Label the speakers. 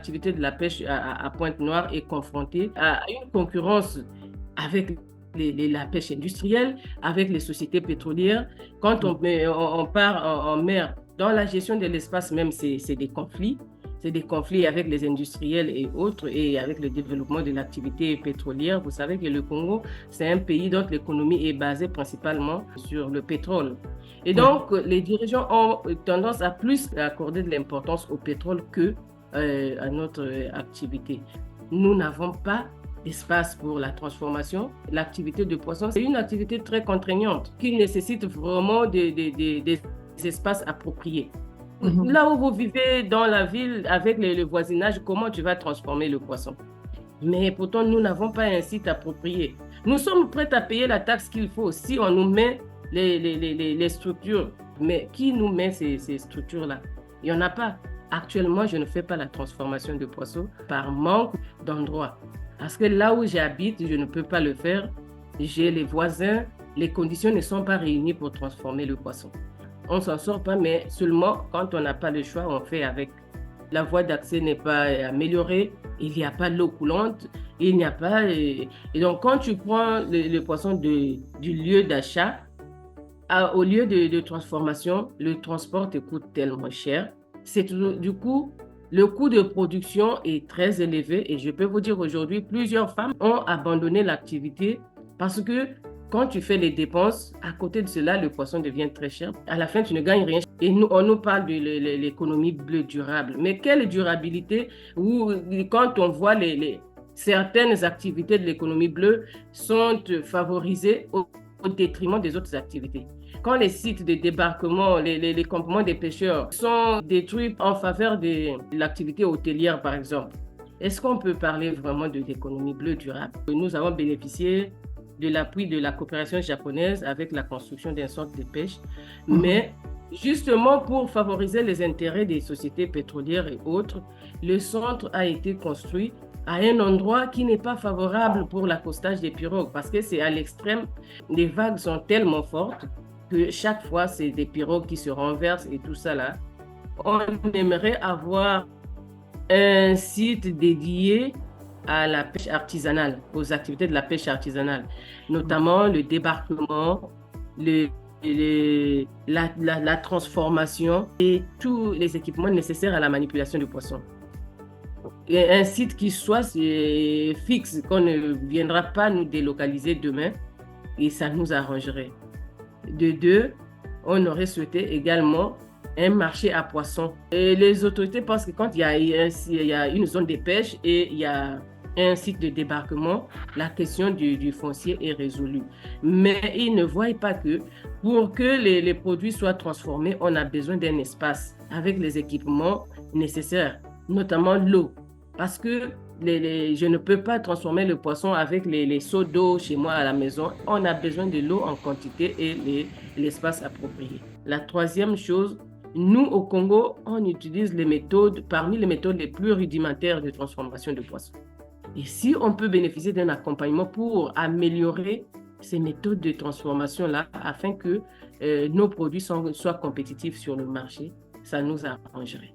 Speaker 1: l'activité de la pêche à Pointe-Noire est confrontée à une concurrence avec la pêche industrielle, avec les sociétés pétrolières. Quand on part en mer, dans la gestion de l'espace même, c'est des conflits. C'est des conflits avec les industriels et autres, et avec le développement de l'activité pétrolière. Vous savez que le Congo, c'est un pays dont l'économie est basée principalement sur le pétrole. Et donc, les dirigeants ont tendance à plus accorder de l'importance au pétrole que à notre activité. Nous n'avons pas d'espace pour la transformation. L'activité de poisson, c'est une activité très contraignante qui nécessite vraiment des espaces appropriés. Là où vous vivez dans la ville avec le voisinage, comment tu vas transformer le poisson? Mais pourtant, nous n'avons pas un site approprié. Nous sommes prêts à payer la taxe qu'il faut si on nous met les structures. Mais qui nous met ces structures-là? Il n'y en a pas. Actuellement, je ne fais pas la transformation de poissons par manque d'endroits. Parce que là où j'habite, je ne peux pas le faire. J'ai les voisins, les conditions ne sont pas réunies pour transformer le poisson. On ne s'en sort pas, mais seulement quand on n'a pas le choix, on fait avec. La voie d'accès n'est pas améliorée, il n'y a pas l'eau coulante, il n'y a pas... Et donc, quand tu prends le poisson du lieu d'achat, au lieu de transformation, le transport te coûte tellement cher. Du coup, le coût de production est très élevé et je peux vous dire aujourd'hui, plusieurs femmes ont abandonné l'activité parce que quand tu fais les dépenses, à côté de cela, le poisson devient très cher. À la fin, tu ne gagnes rien. Et on nous parle de l'économie bleue durable. Mais quelle durabilité quand on voit certaines activités de l'économie bleue sont favorisées au détriment des autres activités. Quand les sites de débarquement, les campements des pêcheurs sont détruits en faveur de l'activité hôtelière, par exemple, est-ce qu'on peut parler vraiment de l'économie bleue durable? Nous avons bénéficié de l'appui de la coopération japonaise avec la construction d'un centre de pêche, mais justement pour favoriser les intérêts des sociétés pétrolières et autres, le centre a été construit à un endroit qui n'est pas favorable pour l'accostage des pirogues parce que c'est à l'extrême, les vagues sont tellement fortes que chaque fois, c'est des pirogues qui se renversent et tout ça là. On aimerait avoir un site dédié à la pêche artisanale, aux activités de la pêche artisanale, notamment le débarquement, la transformation et tous les équipements nécessaires à la manipulation du poisson. Et un site qui soit fixe, qu'on ne viendra pas nous délocaliser demain, et ça nous arrangerait. De deux, on aurait souhaité également un marché à poissons. Et les autorités pensent que quand il y a une zone de pêche et il y a un site de débarquement, la question du foncier est résolue. Mais ils ne voient pas que pour que les produits soient transformés, on a besoin d'un espace avec les équipements nécessaires, notamment l'eau. Parce que je ne peux pas transformer le poisson avec les seaux d'eau chez moi à la maison. On a besoin de l'eau en quantité et l'espace approprié. La troisième chose, nous au Congo, on utilise parmi les méthodes les plus rudimentaires de transformation de poissons. Et si on peut bénéficier d'un accompagnement pour améliorer ces méthodes de transformation-là afin que nos produits soient compétitifs sur le marché, ça nous arrangerait.